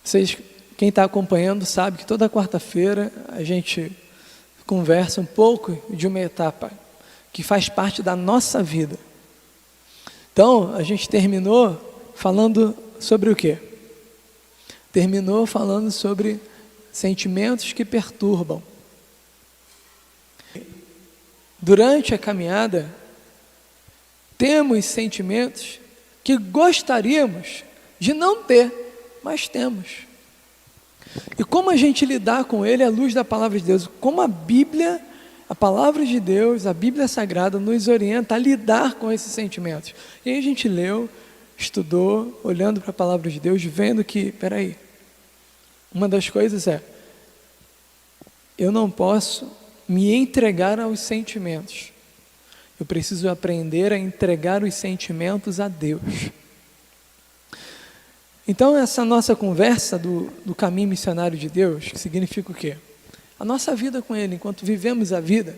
Vocês, quem está acompanhando, sabe que toda quarta-feira a gente conversa um pouco de uma etapa que faz parte da nossa vida. Então, a gente terminou falando sobre o quê? Terminou falando sobre sentimentos que perturbam. Durante a caminhada, temos sentimentos que gostaríamos de não ter, mas temos. E como a gente lidar com ele à luz da palavra de Deus? Como a Bíblia, a palavra de Deus, a Bíblia Sagrada nos orienta a lidar com esses sentimentos. E aí a gente leu, estudou, olhando para a palavra de Deus, vendo que, peraí, uma das coisas é, eu não posso me entregar aos sentimentos. Eu preciso aprender a entregar os sentimentos a Deus. Então, essa nossa conversa do caminho missionário de Deus, que significa o quê? A nossa vida com Ele, enquanto vivemos a vida,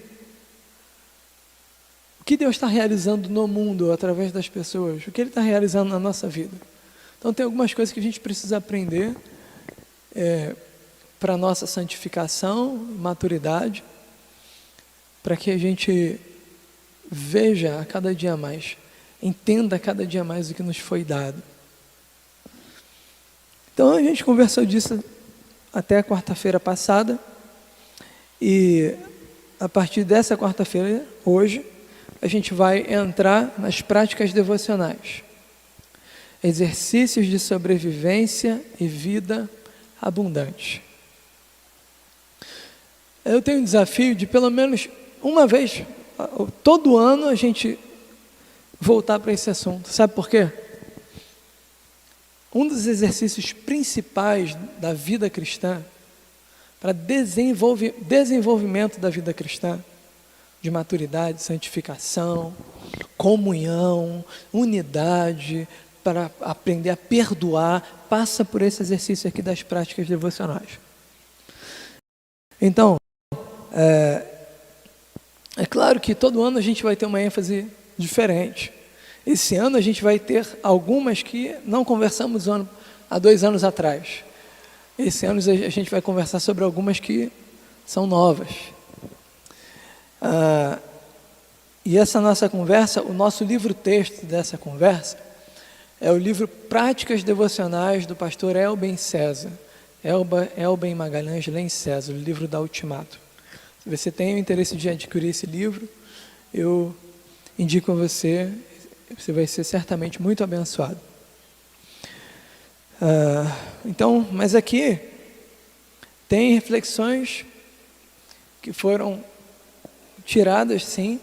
o que Deus está realizando no mundo, através das pessoas, o que Ele está realizando na nossa vida. Então, tem algumas coisas que a gente precisa aprender para a nossa santificação, maturidade, para que a gente veja a cada dia mais, entenda a cada dia mais o que nos foi dado. Então a gente conversou disso até a quarta-feira passada, e a partir dessa quarta-feira, hoje, a gente vai entrar nas práticas devocionais. Exercícios de sobrevivência e vida abundante. Eu tenho um desafio de pelo menos uma vez, todo ano, a gente voltar para esse assunto. Sabe por quê? Um dos exercícios principais da vida cristã, para desenvolvimento da vida cristã, de maturidade, santificação, comunhão, unidade, para aprender a perdoar, passa por esse exercício aqui das práticas devocionais. Então, é claro que todo ano a gente vai ter uma ênfase diferente. Esse ano a gente vai ter algumas que não conversamos há 2 anos atrás. Esse ano a gente vai conversar sobre algumas que são novas. E essa nossa conversa, o nosso livro-texto dessa conversa, é o livro Práticas Devocionais do pastor Elben César. Elben Magalhães Len César, o livro da Ultimato. Se você tem o interesse de adquirir esse livro, eu indico a você, você vai ser certamente muito abençoado. Então, mas aqui tem reflexões que foram tiradas, sim,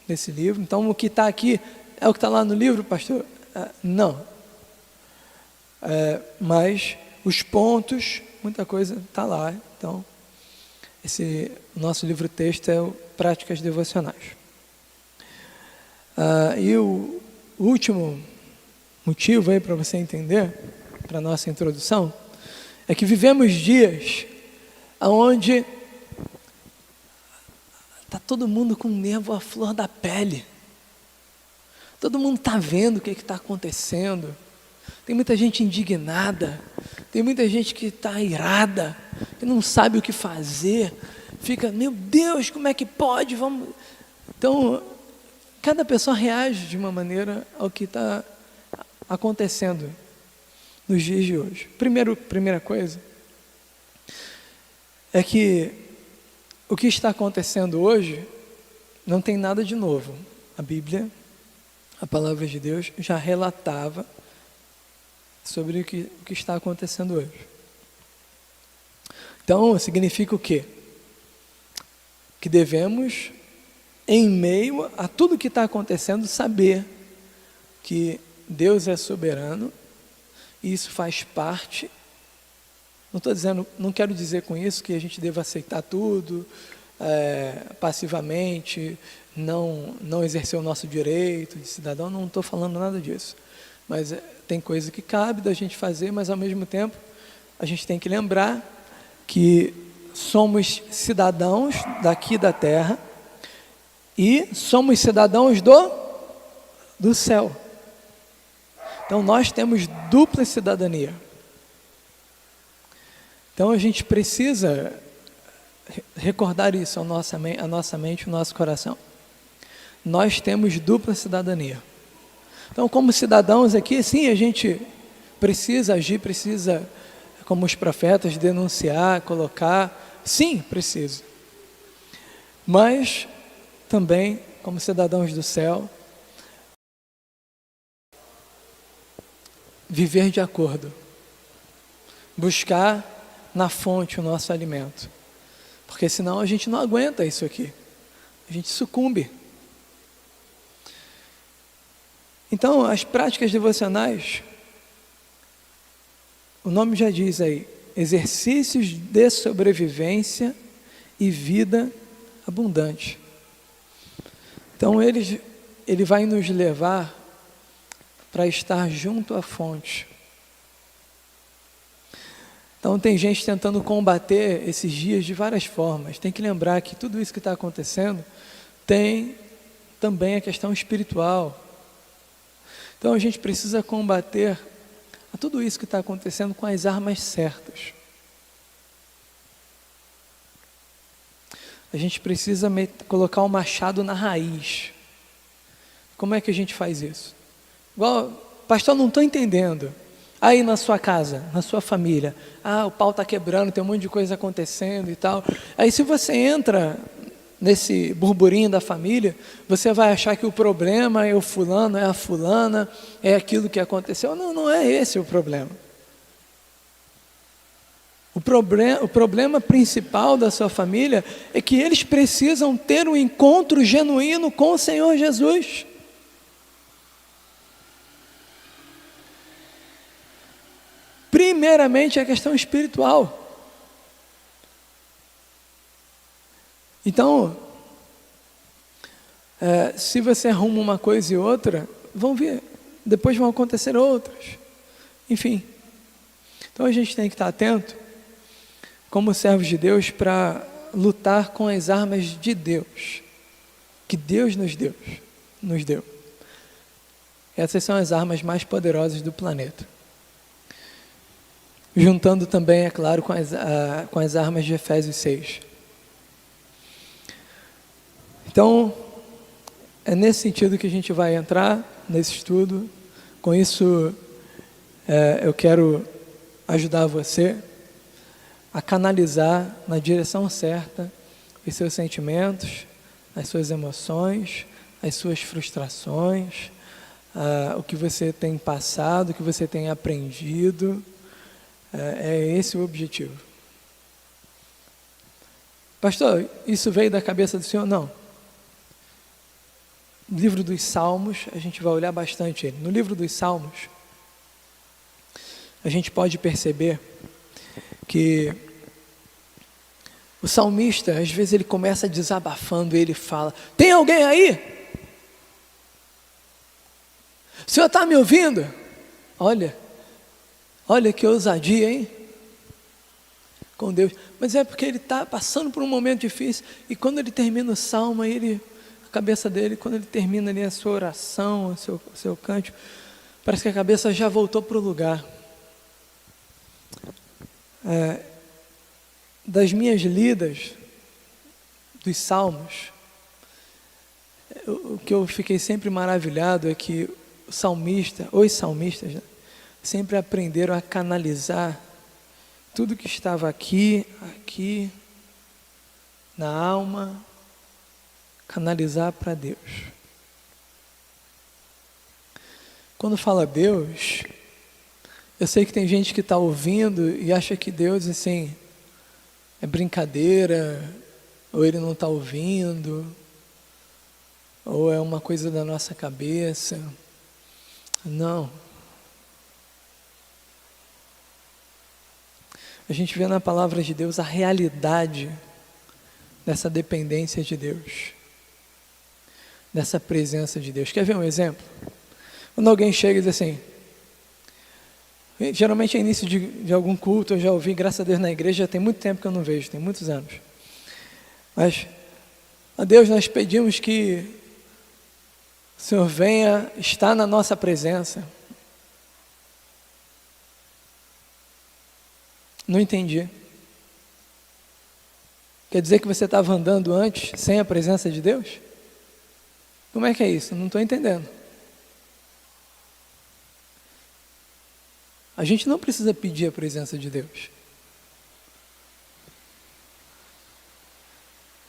desse livro. Então, o que está aqui é o que está lá no livro, pastor? Não. Mas os pontos, muita coisa está lá. Então, esse nosso livro-texto é o Práticas Devocionais. E o último motivo aí para você entender, para a nossa introdução, é que vivemos dias onde está todo mundo com nervo à flor da pele. Todo mundo está vendo o que está acontecendo. Tem muita gente indignada, tem muita gente que está irada, que não sabe o que fazer, fica, meu Deus, como é que pode? Vamos... Então, cada pessoa reage de uma maneira ao que está acontecendo nos dias de hoje. Primeira coisa é que o que está acontecendo hoje não tem nada de novo. A Bíblia, a palavra de Deus, já relatava sobre o que está acontecendo hoje. Então, significa o quê? Que devemos, em meio a tudo que está acontecendo, saber que Deus é soberano, e isso faz parte. Não quero dizer com isso que a gente deva aceitar tudo passivamente, não exercer o nosso direito de cidadão, não estou falando nada disso. Mas tem coisa que cabe da gente fazer, mas ao mesmo tempo a gente tem que lembrar que somos cidadãos daqui da terra e somos cidadãos do céu. Então nós temos dupla cidadania. Então a gente precisa recordar isso à nossa mente, ao nosso coração. Nós temos dupla cidadania. Então, como cidadãos aqui, sim, a gente precisa agir, precisa, como os profetas, denunciar, colocar. Sim, precisa. Mas também, como cidadãos do céu, viver de acordo. Buscar na fonte o nosso alimento. Porque senão a gente não aguenta isso aqui. A gente sucumbe. Então, as práticas devocionais, o nome já diz aí, exercícios de sobrevivência e vida abundante. Então, ele vai nos levar para estar junto à fonte. Então, tem gente tentando combater esses dias de várias formas. Tem que lembrar que tudo isso que está acontecendo tem também a questão espiritual. Então, a gente precisa combater a tudo isso que está acontecendo com as armas certas. A gente precisa colocar o machado na raiz. Como é que a gente faz isso? Igual, pastor, não estou entendendo. Aí na sua casa, na sua família, o pau está quebrando, tem um monte de coisa acontecendo e tal. Aí se você entra nesse burburinho da família, você vai achar que o problema é o fulano, é a fulana, é aquilo que aconteceu. Não, não é esse o problema. O problema principal da sua família é que eles precisam ter um encontro genuíno com o Senhor Jesus. Primeiramente, a questão espiritual. Então, se você arruma uma coisa e outra, depois vão acontecer outras. Enfim. Então, a gente tem que estar atento, como servos de Deus, para lutar com as armas de Deus, que Deus nos deu. Essas são as armas mais poderosas do planeta. Juntando também, é claro, com as armas de Efésios 6. Então, é nesse sentido que a gente vai entrar nesse estudo. Com isso, eu quero ajudar você a canalizar na direção certa os seus sentimentos, as suas emoções, as suas frustrações, o que você tem passado, o que você tem aprendido. É esse o objetivo. Pastor, isso veio da cabeça do Senhor? Não. No livro dos Salmos, a gente vai olhar bastante ele. No livro dos Salmos, a gente pode perceber que o salmista, às vezes ele começa desabafando e ele fala: tem alguém aí? O Senhor está me ouvindo? Olha que ousadia, hein? Com Deus. Mas é porque ele está passando por um momento difícil. E quando ele termina o salmo, a cabeça dele, quando ele termina ali a sua oração, o seu cântico, parece que a cabeça já voltou para o lugar. Das minhas lidas dos salmos, o que eu fiquei sempre maravilhado é que os salmistas, né, sempre aprenderam a canalizar tudo que estava aqui, na alma, canalizar para Deus. Quando fala Deus, eu sei que tem gente que está ouvindo e acha que Deus, assim, é brincadeira, ou Ele não está ouvindo, ou é uma coisa da nossa cabeça. Não. A gente vê na palavra de Deus a realidade dessa dependência de Deus, dessa presença de Deus. Quer ver um exemplo? Quando alguém chega e diz assim, geralmente é início de algum culto, eu já ouvi, graças a Deus, na igreja, tem muito tempo que eu não vejo, tem muitos anos. Mas, a Deus, nós pedimos que o Senhor venha estar na nossa presença. Não entendi. Quer dizer que você estava andando antes sem a presença de Deus? Como é que é isso? Não estou entendendo. A gente não precisa pedir a presença de Deus.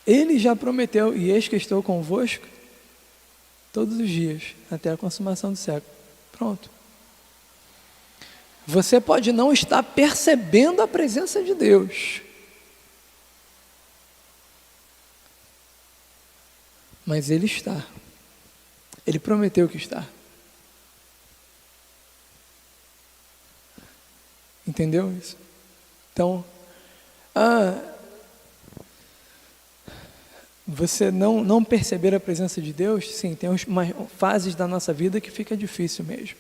Ele já prometeu, e eis que estou convosco todos os dias, até a consumação do século. Pronto. Você pode não estar percebendo a presença de Deus, mas Ele está. Ele prometeu que está. Entendeu isso? Então, você não perceber a presença de Deus, sim, tem umas fases da nossa vida que fica difícil mesmo.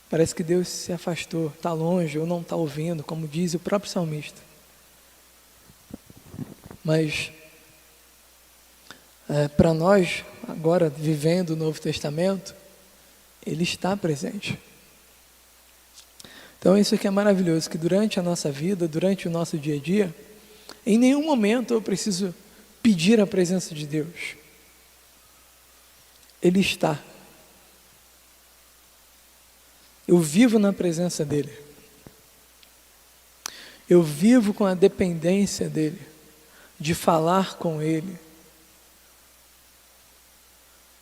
Parece que Deus se afastou, está longe ou não está ouvindo, como diz o próprio salmista. Mas, para nós, agora vivendo o Novo Testamento, Ele está presente. Então isso aqui é maravilhoso, que durante a nossa vida, durante o nosso dia a dia, em nenhum momento eu preciso pedir a presença de Deus. Ele está. Eu vivo na presença dEle. Eu vivo com a dependência dEle, de falar com Ele,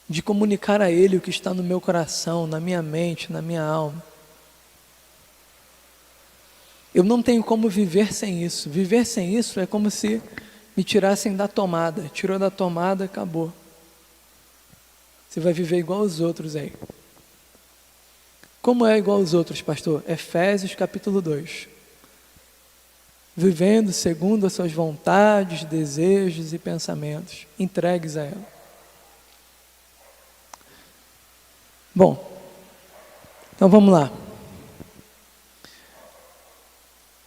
de comunicar a Ele o que está no meu coração, na minha mente, na minha alma. Eu não tenho como viver sem isso. Viver sem isso é como se me tirassem da tomada. Tirou da tomada, acabou. Você vai viver igual aos outros aí. Como é igual aos outros, pastor? Efésios capítulo 2. Vivendo segundo as suas vontades, desejos e pensamentos, entregues a ela. Bom, então vamos lá.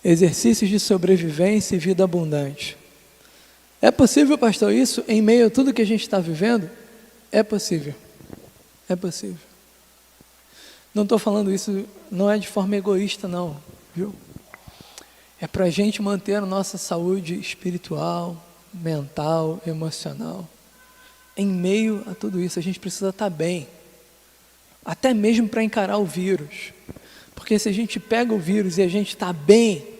Exercícios de sobrevivência e vida abundante. É possível, pastor, isso em meio a tudo que a gente está vivendo? É possível. É possível. Não estou falando isso, não é de forma egoísta não, viu? É para a gente manter a nossa saúde espiritual, mental, emocional. Em meio a tudo isso, a gente precisa estar bem. Até mesmo para encarar o vírus. Porque se a gente pega o vírus e a gente está bem,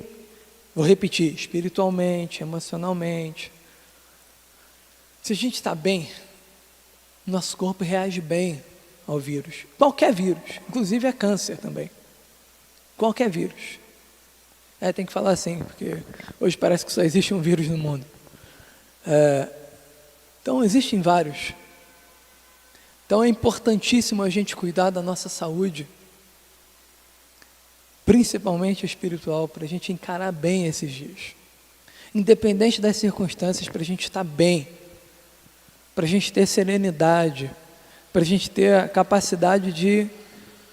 vou repetir, espiritualmente, emocionalmente. Se a gente está bem, nosso corpo reage bem ao vírus. Qualquer vírus, inclusive é câncer também. Qualquer vírus. Tem que falar assim, porque hoje parece que só existe um vírus no mundo. Então existem vários. Então é importantíssimo a gente cuidar da nossa saúde, principalmente espiritual, para a gente encarar bem esses dias. Independente das circunstâncias, para a gente estar bem, para a gente ter serenidade, para a gente ter a capacidade de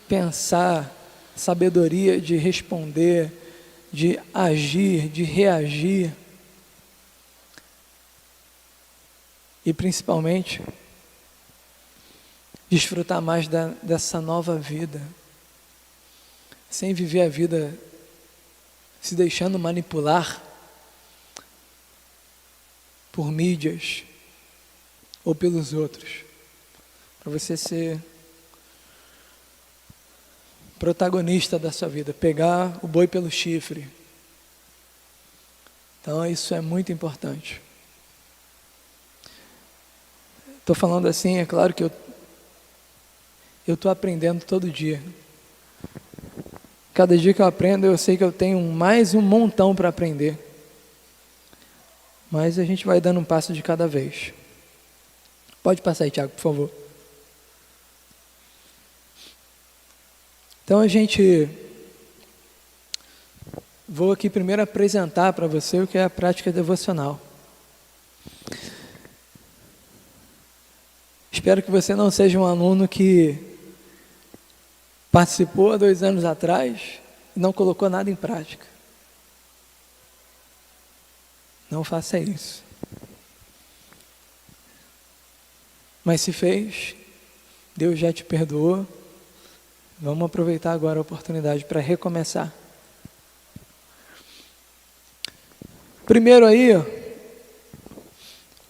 pensar, sabedoria de responder, de agir, de reagir. E principalmente, desfrutar mais dessa nova vida, sem viver a vida se deixando manipular por mídias ou pelos outros, para você ser protagonista da sua vida, pegar o boi pelo chifre. Então isso é muito importante. Estou falando assim, é claro que eu estou aprendendo todo dia. Cada dia que eu aprendo, eu sei que eu tenho mais um montão para aprender. Mas a gente vai dando um passo de cada vez. Pode passar aí, Tiago, por favor. Então vou aqui primeiro apresentar para você o que é a prática devocional. Espero que você não seja um aluno que participou há 2 anos atrás e não colocou nada em prática. Não faça isso. Mas se fez, Deus já te perdoou. Vamos aproveitar agora a oportunidade para recomeçar. Primeiro aí, ó,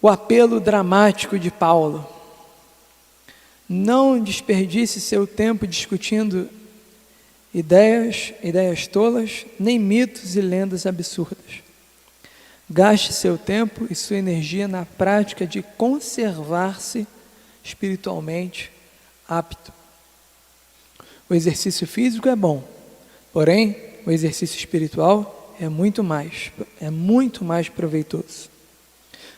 o apelo dramático de Paulo. Não desperdice seu tempo discutindo ideias tolas, nem mitos e lendas absurdas. Gaste seu tempo e sua energia na prática de conservar-se espiritualmente apto. O exercício físico é bom, porém, o exercício espiritual é muito mais proveitoso.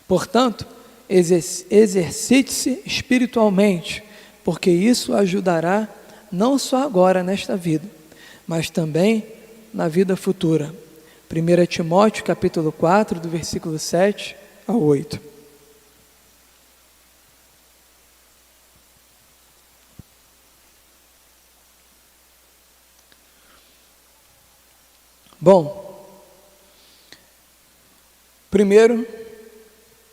Portanto, exercite-se espiritualmente, porque isso ajudará não só agora nesta vida, mas também na vida futura. 1 Timóteo capítulo 4, do versículo 7 ao 8. Bom, primeiro,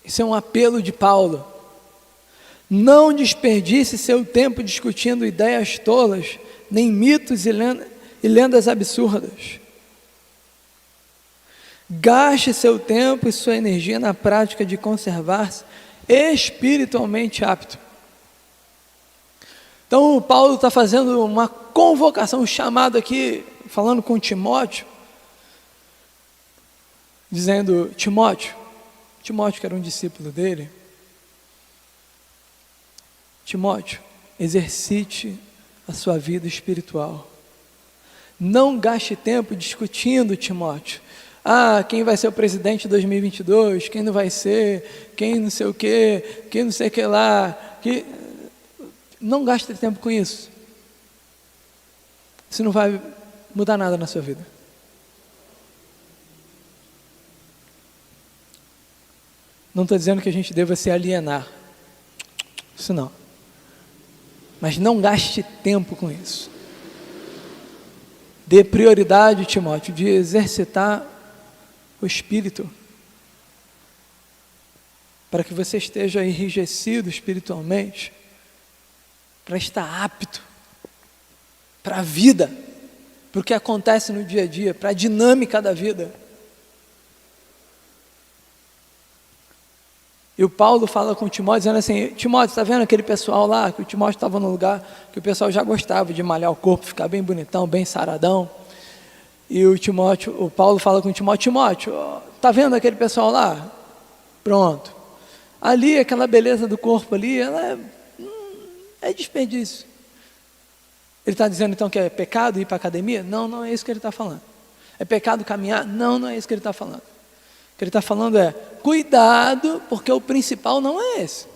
isso é um apelo de Paulo. Não desperdice seu tempo discutindo ideias tolas, nem mitos e lendas absurdas. Gaste seu tempo e sua energia na prática de conservar-se espiritualmente apto. Então, Paulo está fazendo uma convocação, um chamado aqui, falando com Timóteo, dizendo: Timóteo, que era um discípulo dele, Timóteo, exercite a sua vida espiritual. Não gaste tempo discutindo, Timóteo, quem vai ser o presidente de 2022, quem não vai ser, quem não sei o quê, quem não sei o que lá. Não gaste tempo com isso. Isso não vai mudar nada na sua vida. Não estou dizendo que a gente deva se alienar. Isso não. Mas não gaste tempo com isso. Dê prioridade, Timóteo, de exercitar o espírito, para que você esteja enrijecido espiritualmente, para estar apto para a vida, para o que acontece no dia a dia, para a dinâmica da vida. E o Paulo fala com o Timóteo, dizendo assim: Timóteo, está vendo aquele pessoal lá, que o Timóteo estava no lugar que o pessoal já gostava de malhar o corpo, ficar bem bonitão, bem saradão. E o Paulo fala com o Timóteo: está vendo aquele pessoal lá? Pronto. Ali, aquela beleza do corpo ali, ela é desperdício. Ele está dizendo então que é pecado ir para a academia? Não, não é isso que ele está falando. É pecado caminhar? Não, não é isso que ele está falando. O que ele está falando é: cuidado, porque o principal não é esse.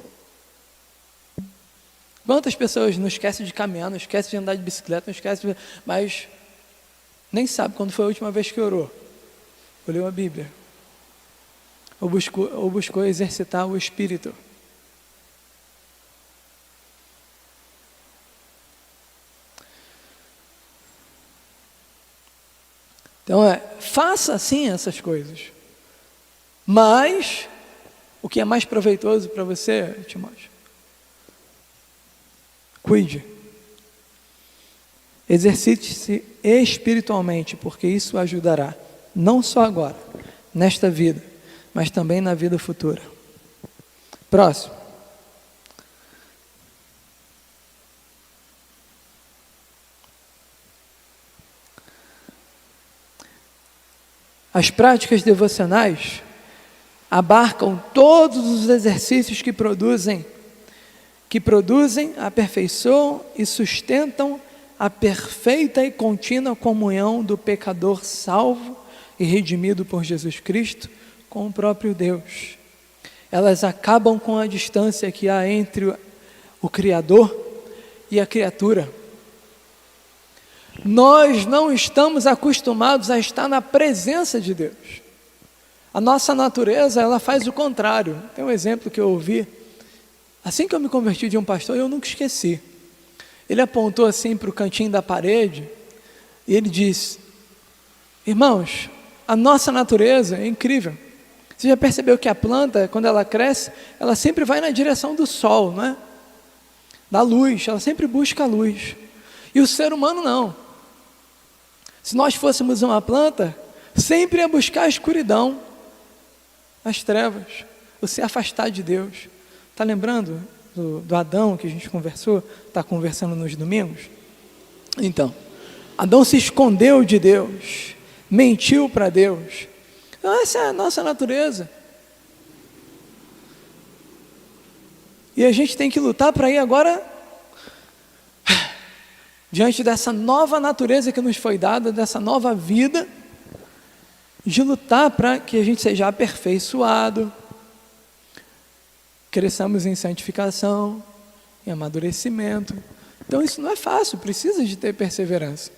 Quantas pessoas não esquecem de caminhar, não esquecem de andar de bicicleta, não esquecem mas nem sabe quando foi a última vez que orou, ou leu a Bíblia, ou buscou exercitar o espírito. Então faça assim essas coisas. Mas, o que é mais proveitoso para você, Timóteo? Cuide. Exercite-se espiritualmente, porque isso ajudará, não só agora, nesta vida, mas também na vida futura. Próximo. As práticas devocionais abarcam todos os exercícios que produzem, aperfeiçoam e sustentam a perfeita e contínua comunhão do pecador salvo e redimido por Jesus Cristo com o próprio Deus. Elas acabam com a distância que há entre o Criador e a criatura. Nós não estamos acostumados a estar na presença de Deus. A nossa natureza, ela faz o contrário. Tem um exemplo que eu ouvi, assim que eu me converti de um pastor, eu nunca esqueci. Ele apontou assim para o cantinho da parede, e ele disse: irmãos, a nossa natureza é incrível. Você já percebeu que a planta, quando ela cresce, ela sempre vai na direção do sol, não é? Da luz, ela sempre busca a luz. E o ser humano não. Se nós fôssemos uma planta, sempre ia buscar a escuridão. as trevas, o se afastar de Deus. Está lembrando do Adão que a gente conversou, está conversando nos domingos? Então, Adão se escondeu de Deus, mentiu para Deus. Então, essa é a nossa natureza. E a gente tem que lutar para ir agora, diante dessa nova natureza que nos foi dada, dessa nova vida, de lutar para que a gente seja aperfeiçoado, cresçamos em santificação, em amadurecimento. Então isso não é fácil, precisa de ter perseverança.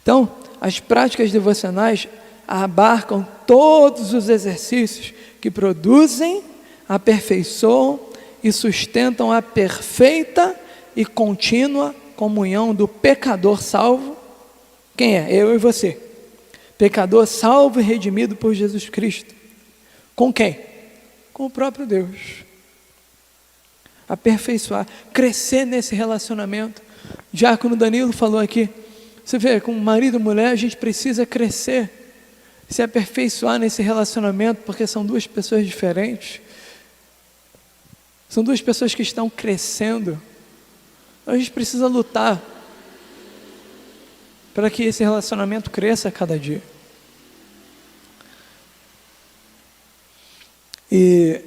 Então, as práticas devocionais abarcam todos os exercícios que produzem, aperfeiçoam e sustentam a perfeita e contínua comunhão do pecador salvo. Quem é? Eu e você. Pecador salvo e redimido por Jesus Cristo. Com quem? Com o próprio Deus. Aperfeiçoar, crescer nesse relacionamento. O diácono Danilo falou aqui, você vê, com marido e mulher a gente precisa crescer, se aperfeiçoar nesse relacionamento, porque são duas pessoas diferentes. São duas pessoas que estão crescendo. A gente precisa lutar para que esse relacionamento cresça a cada dia. E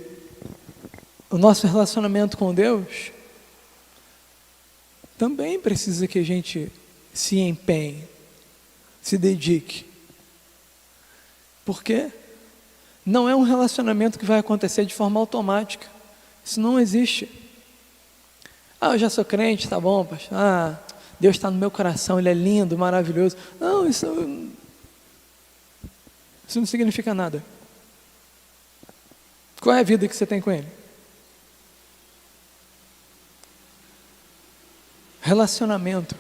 o nosso relacionamento com Deus também precisa que a gente se empenhe, se dedique. Porque não é um relacionamento que vai acontecer de forma automática. Isso não existe. Eu já sou crente, tá bom, pastor. Deus está no meu coração, Ele é lindo, maravilhoso. Não, isso não significa nada. Qual é a vida que você tem com Ele? Relacionamento.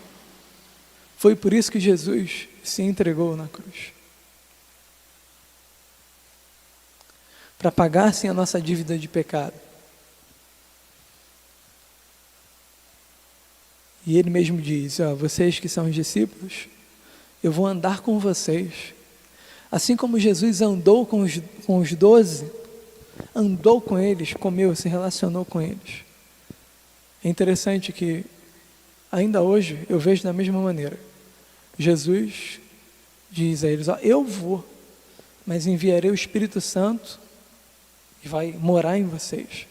Foi por isso que Jesus se entregou na cruz. Para pagar sim a nossa dívida de pecado. E Ele mesmo diz, vocês que são os discípulos, eu vou andar com vocês. Assim como Jesus andou com os 12, andou com eles, comeu, se relacionou com eles. É interessante que ainda hoje eu vejo da mesma maneira. Jesus diz a eles, eu vou, mas enviarei o Espírito Santo e vai morar em vocês.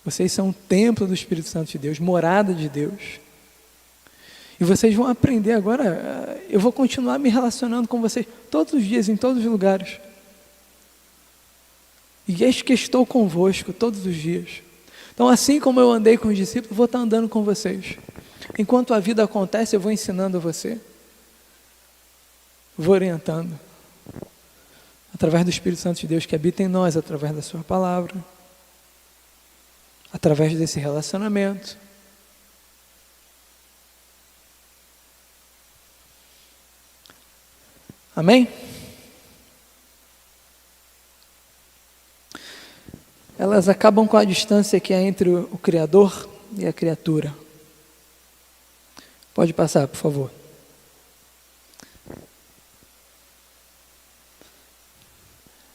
Vocês são o templo do Espírito Santo de Deus, morada de Deus. E vocês vão aprender agora, eu vou continuar me relacionando com vocês todos os dias, em todos os lugares. E eis que estou convosco todos os dias. Então, assim como eu andei com os discípulos, vou estar andando com vocês. Enquanto a vida acontece, eu vou ensinando a você. Vou orientando. Através do Espírito Santo de Deus que habita em nós, através da sua palavra. Através desse relacionamento. Amém? Elas acabam com a distância que há entre o Criador e a criatura. Pode passar, por favor.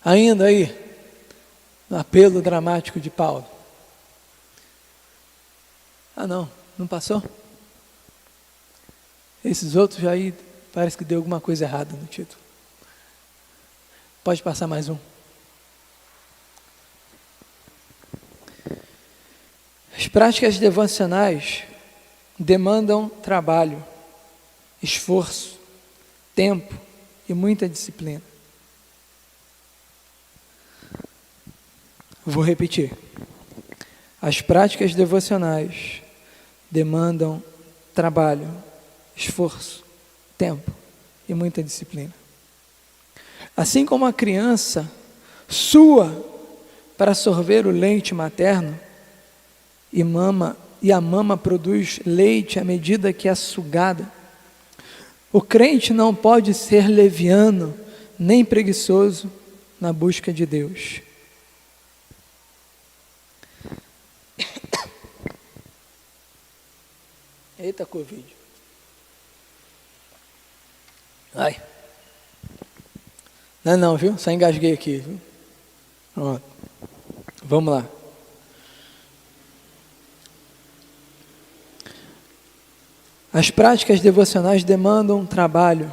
Ainda aí, no apelo dramático de Paulo. Não passou? Esses outros aí, parece que deu alguma coisa errada no título. Pode passar mais um. As práticas devocionais demandam trabalho, esforço, tempo e muita disciplina. Vou repetir. As práticas devocionais demandam trabalho, esforço, tempo e muita disciplina. Assim como a criança sua para sorver o leite materno e a mama produz leite à medida que é sugada, o crente não pode ser leviano nem preguiçoso na busca de Deus. Eita, Covid. Ai. Não, viu? Só engasguei aqui, viu? Ó, vamos lá. As práticas devocionais demandam trabalho,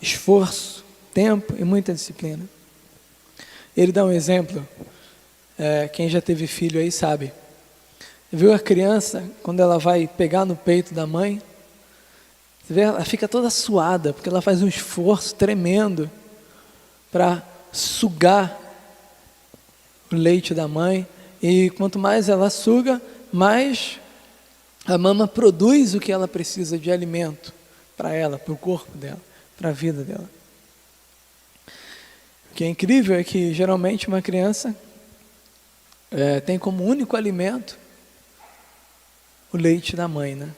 esforço, tempo e muita disciplina. Ele dá um exemplo, quem já teve filho aí sabe. Viu a criança, quando ela vai pegar no peito da mãe, você vê, ela fica toda suada, porque ela faz um esforço tremendo para sugar o leite da mãe, e quanto mais ela suga, mais a mama produz o que ela precisa de alimento para ela, para o corpo dela, para a vida dela. O que é incrível é que geralmente uma criança tem como único alimento o leite da mãe, né?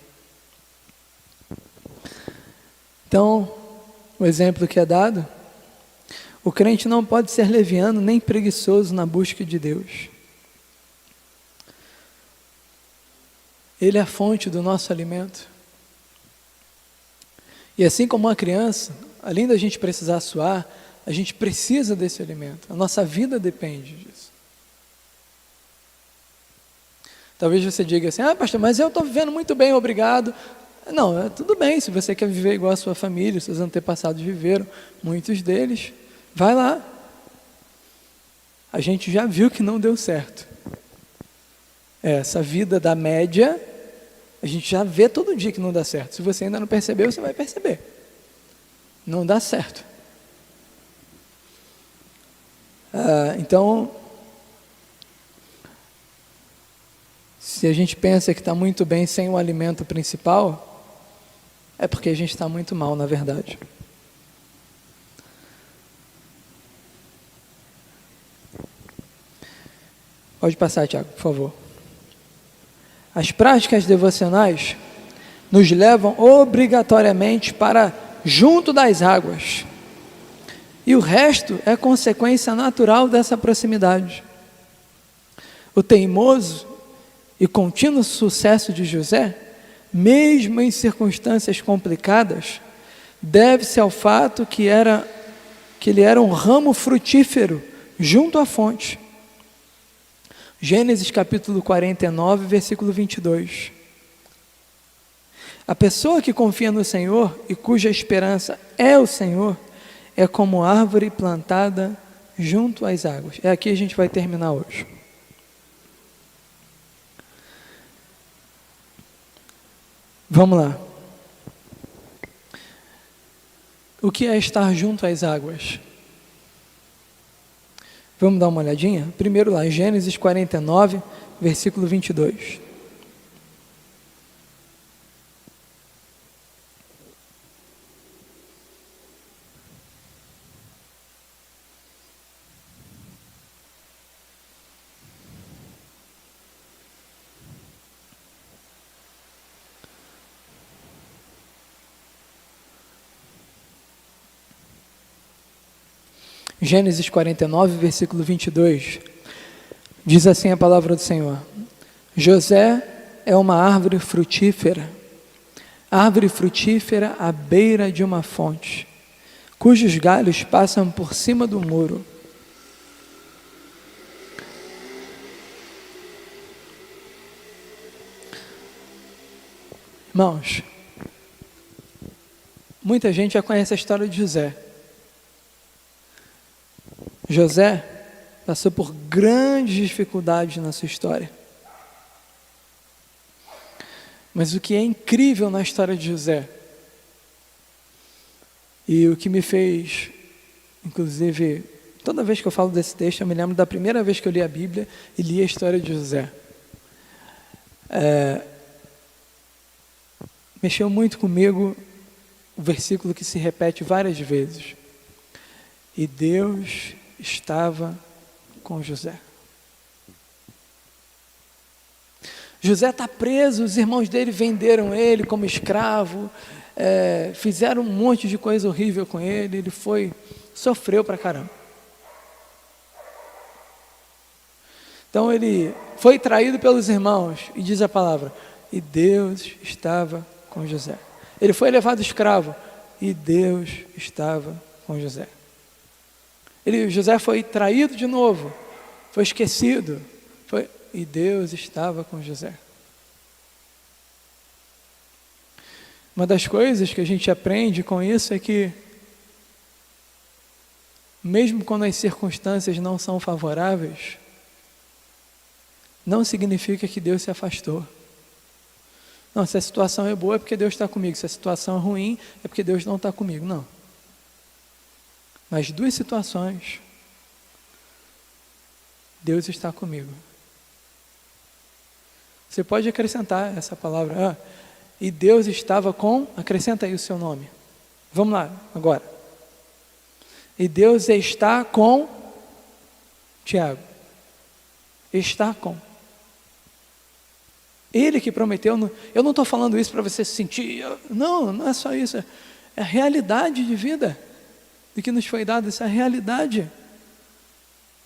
Então, o exemplo que é dado, o crente não pode ser leviano nem preguiçoso na busca de Deus. Ele é a fonte do nosso alimento. E assim como uma criança, além da gente precisar suar, a gente precisa desse alimento. A nossa vida depende disso. Talvez você diga assim, pastor, mas eu estou vivendo muito bem, obrigado. Não, tudo bem, se você quer viver igual a sua família, seus antepassados viveram, muitos deles, vai lá. A gente já viu que não deu certo. Essa vida da média, a gente já vê todo dia que não dá certo. Se você ainda não percebeu, você vai perceber. Não dá certo. Então, se a gente pensa que está muito bem sem o alimento principal, é porque a gente está muito mal, na verdade. Pode passar, Tiago, por favor. As práticas devocionais nos levam obrigatoriamente para junto das águas. E o resto é consequência natural dessa proximidade. O teimoso e contínuo sucesso de José, mesmo em circunstâncias complicadas, deve-se ao fato que ele era um ramo frutífero junto à fonte. Gênesis capítulo 49, versículo 22. A pessoa que confia no Senhor e cuja esperança é o Senhor, é como árvore plantada junto às águas. Aqui a gente vai terminar hoje. Vamos lá. O que é estar junto às águas? Vamos dar uma olhadinha? Primeiro lá, Gênesis 49, versículo 22. Gênesis 49, versículo 22, diz assim a palavra do Senhor: José é uma árvore frutífera à beira de uma fonte, cujos galhos passam por cima do muro. Irmãos, muita gente já conhece a história de José. José passou por grandes dificuldades na sua história. Mas o que é incrível na história de José, e o que me fez, inclusive, toda vez que eu falo desse texto, eu me lembro da primeira vez que eu li a Bíblia e li a história de José. Mexeu muito comigo o versículo que se repete várias vezes. E Deus estava com José. José está preso, os irmãos dele venderam ele como escravo, fizeram um monte de coisa horrível com ele, ele sofreu pra caramba. Então ele foi traído pelos irmãos, e diz a palavra, e Deus estava com José. Ele foi levado escravo, e Deus estava com José. José foi traído de novo, foi esquecido, e Deus estava com José. Uma das coisas que a gente aprende com isso é que, mesmo quando as circunstâncias não são favoráveis, não significa que Deus se afastou. Não, se a situação é boa é porque Deus está comigo, se a situação é ruim é porque Deus não está comigo. Não. Nas duas situações, Deus está comigo. Você pode acrescentar essa palavra. E Deus estava com, acrescenta aí o seu nome. Vamos lá, agora. E Deus está com Tiago. Está com. Ele que prometeu. Eu não estou falando isso para você se sentir. Não é só isso. É a realidade de vida de que nos foi dada. Isso é a realidade.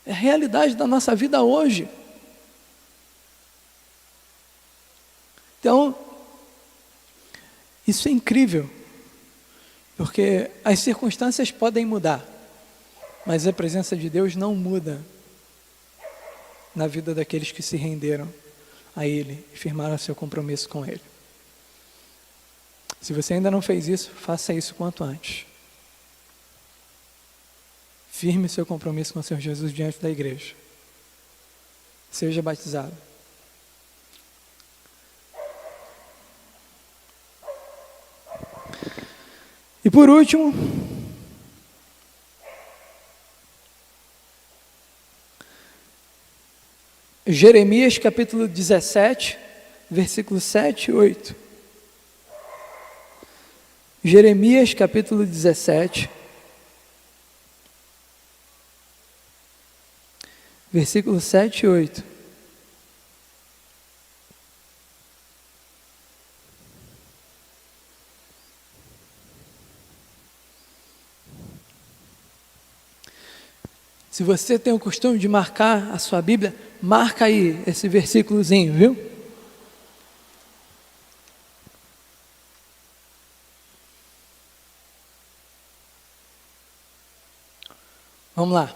É a realidade da nossa vida hoje. Então, isso é incrível, porque as circunstâncias podem mudar, mas a presença de Deus não muda na vida daqueles que se renderam a Ele e firmaram seu compromisso com Ele. Se você ainda não fez isso, faça isso quanto antes. Firme seu compromisso com o Senhor Jesus diante da igreja. Seja batizado. E por último, Jeremias capítulo 17, versículos 7 e 8. Jeremias capítulo 17, versículos 7 e 8. Se você tem o costume de marcar a sua Bíblia, marca aí esse versículozinho, viu? Vamos lá.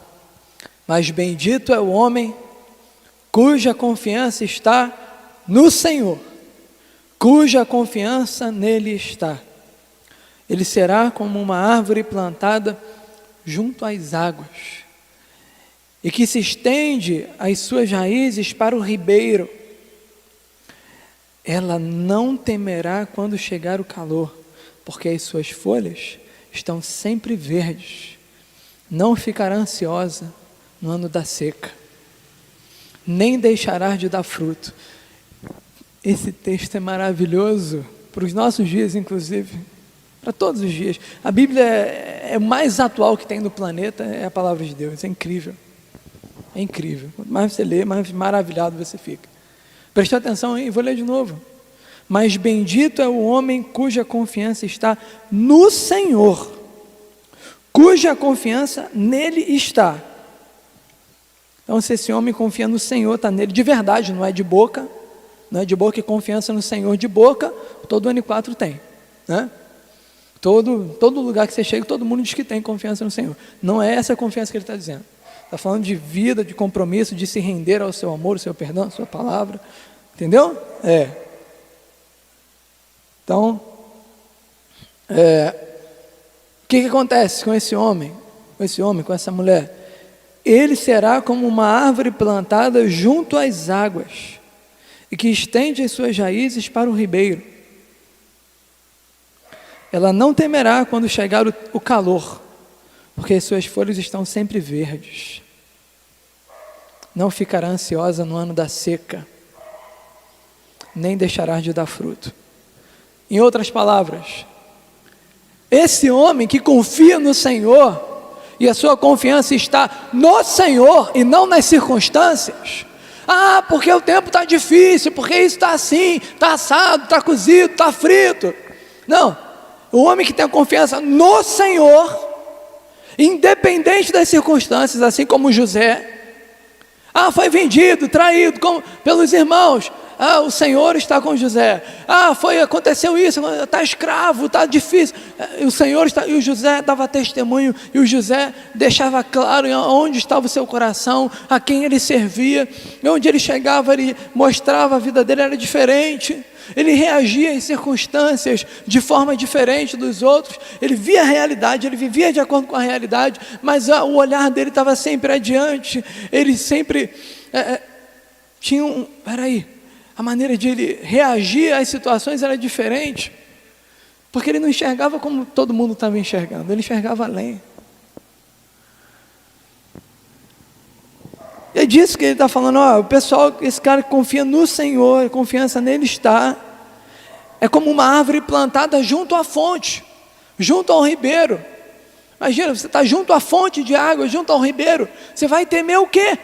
Mas bendito é o homem cuja confiança está no Senhor, cuja confiança nele está. Ele será como uma árvore plantada junto às águas, e que se estende as suas raízes para o ribeiro. Ela não temerá quando chegar o calor, porque as suas folhas estão sempre verdes. Não ficará ansiosa no ano da seca, nem deixará de dar fruto. Esse texto é maravilhoso para os nossos dias, inclusive, para todos os dias. A Bíblia é o mais atual que tem no planeta, é a palavra de Deus, é incrível. É incrível. Quanto mais você lê, mais maravilhado você fica. Preste atenção aí, vou ler de novo. Mas bendito é o homem cuja confiança está no Senhor, cuja confiança nele está. Então, se esse homem confia no Senhor, está nele de verdade, não é de boca. Não é de boca, e confiança no Senhor de boca, todo N4 tem, né? Todo lugar que você chega, todo mundo diz que tem confiança no Senhor. Não é essa a confiança que ele está dizendo. Está falando de vida, de compromisso, de se render ao seu amor, ao seu perdão, à sua palavra. Entendeu? Então, o que acontece com esse homem? Com essa mulher? Ele será como uma árvore plantada junto às águas, e que estende as suas raízes para o ribeiro. Ela não temerá quando chegar o calor, porque as suas folhas estão sempre verdes. Não ficará ansiosa no ano da seca, nem deixará de dar fruto. Em outras palavras, esse homem que confia no Senhor, e a sua confiança está no Senhor e não nas circunstâncias. Porque o tempo está difícil, porque isso está assim, está assado, está cozido, está frito. Não, o homem que tem a confiança no Senhor, independente das circunstâncias, assim como José, foi vendido, traído pelos irmãos, o Senhor está com José. Aconteceu isso, está escravo, está difícil. E o Senhor está, e o José dava testemunho, e o José deixava claro onde estava o seu coração, a quem ele servia, e onde ele chegava, ele mostrava a vida dele era diferente. Ele reagia às circunstâncias de forma diferente dos outros. Ele via a realidade, ele vivia de acordo com a realidade, mas o olhar dele estava sempre adiante. Ele sempre tinha a maneira de ele reagir às situações era diferente, porque ele não enxergava como todo mundo estava enxergando, ele enxergava além. É disso que ele está falando, o pessoal, esse cara que confia no Senhor, confiança nele está, é como uma árvore plantada junto à fonte, junto ao ribeiro. Imagina, você está junto à fonte de água, junto ao ribeiro, você vai temer o quê?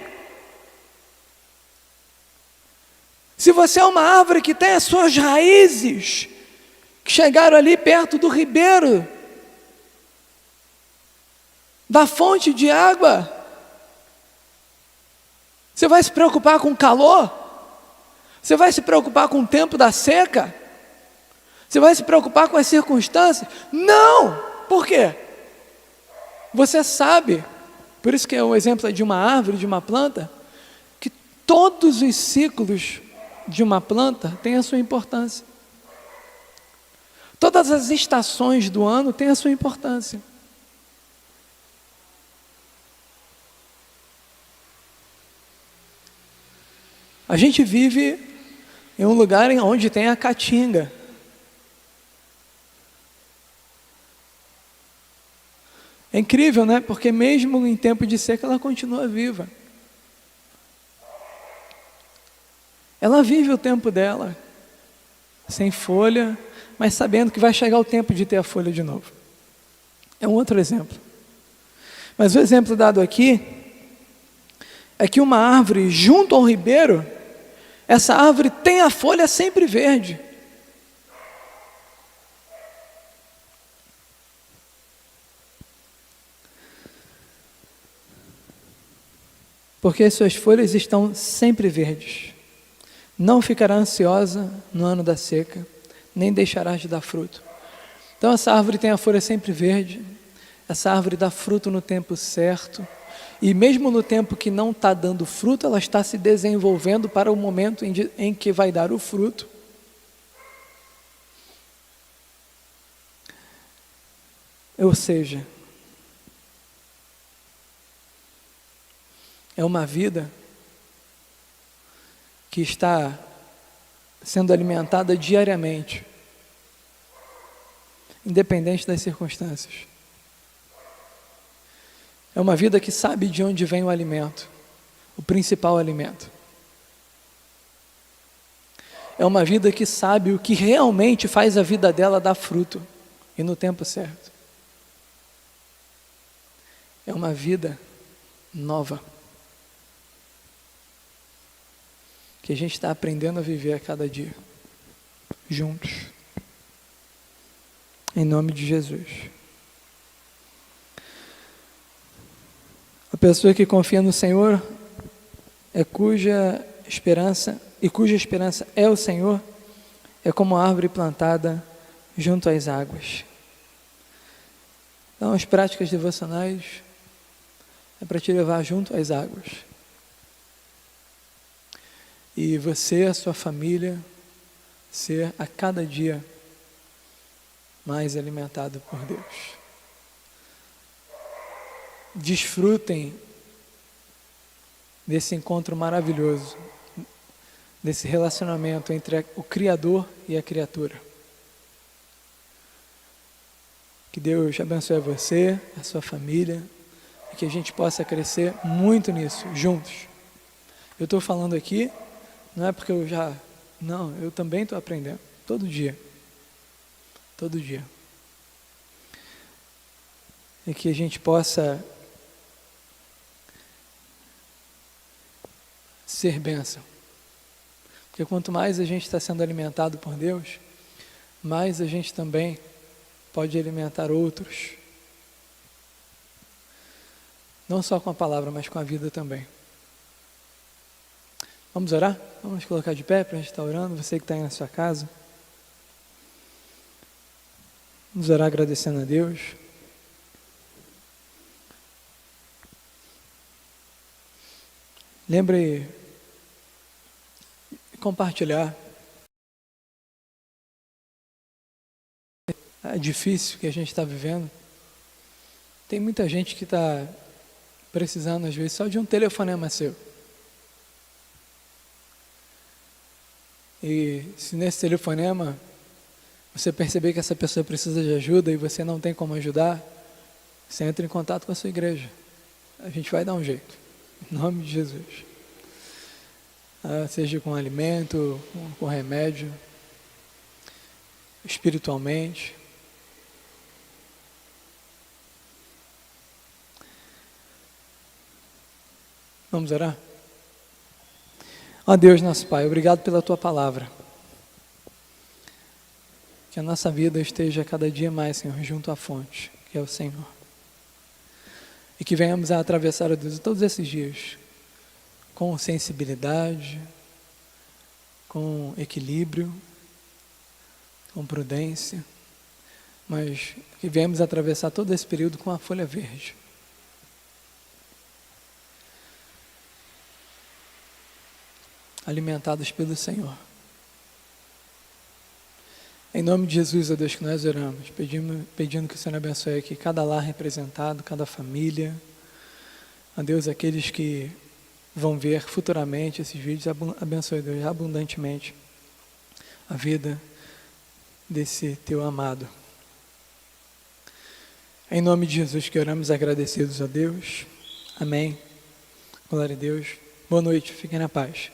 Se você é uma árvore que tem as suas raízes, que chegaram ali perto do ribeiro, da fonte de água, você vai se preocupar com o calor? Você vai se preocupar com o tempo da seca? Você vai se preocupar com as circunstâncias? Não! Por quê? Você sabe, por isso que é o exemplo de uma árvore, de uma planta, que todos os ciclos de uma planta têm a sua importância. Todas as estações do ano têm a sua importância. A gente vive em um lugar onde tem a caatinga. É incrível, né? Porque mesmo em tempo de seca, ela continua viva. Ela vive o tempo dela, sem folha, mas sabendo que vai chegar o tempo de ter a folha de novo. É um outro exemplo. Mas o exemplo dado aqui é que uma árvore junto ao ribeiro, essa árvore tem a folha sempre verde. Porque as suas folhas estão sempre verdes. Não ficará ansiosa no ano da seca, nem deixará de dar fruto. Então essa árvore tem a folha sempre verde, essa árvore dá fruto no tempo certo, e mesmo no tempo que não está dando fruto, ela está se desenvolvendo para o momento em que vai dar o fruto. Ou seja, é uma vida que está sendo alimentada diariamente, independente das circunstâncias. É uma vida que sabe de onde vem o alimento, o principal alimento. É uma vida que sabe o que realmente faz a vida dela dar fruto, e no tempo certo. É uma vida nova, que a gente está aprendendo a viver a cada dia, juntos, em nome de Jesus. A pessoa que confia no Senhor, cuja esperança é o Senhor, é como árvore plantada junto às águas. Então, as práticas devocionais é para te levar junto às águas. E você, a sua família, ser a cada dia mais alimentado por Deus. Desfrutem desse encontro maravilhoso, desse relacionamento entre o Criador e a criatura. Que Deus abençoe você, a sua família, e que a gente possa crescer muito nisso, juntos. Eu estou falando aqui, não é porque eu também estou aprendendo, todo dia. Todo dia. E que a gente possa ser bênção. Porque quanto mais a gente está sendo alimentado por Deus, mais a gente também pode alimentar outros. Não só com a palavra, mas com a vida também. Vamos orar? Vamos colocar de pé para a gente estar orando, você que está aí na sua casa. Vamos orar agradecendo a Deus. Lembre de compartilhar. É difícil que a gente está vivendo. Tem muita gente que está precisando, às vezes, só de um telefonema seu. E se nesse telefonema você perceber que essa pessoa precisa de ajuda e você não tem como ajudar, você entra em contato com a sua igreja. A gente vai dar um jeito, em nome de Jesus. Seja com alimento, com remédio, espiritualmente. Vamos orar? Ó Deus, nosso Pai, obrigado pela Tua palavra. Que a nossa vida esteja cada dia mais, Senhor, junto à fonte, que é o Senhor. E que venhamos a atravessar, ó Deus, todos esses dias com sensibilidade, com equilíbrio, com prudência, mas que venhamos a atravessar todo esse período com a folha verde. Alimentados pelo Senhor. Em nome de Jesus, ó Deus, que nós oramos, pedindo que o Senhor abençoe aqui cada lar representado, cada família. Ó Deus, aqueles que vão ver futuramente esses vídeos, abençoe, Deus, abundantemente a vida desse Teu amado. Em nome de Jesus que oramos agradecidos a Deus. Amém. Glória a Deus. Boa noite, fiquem na paz.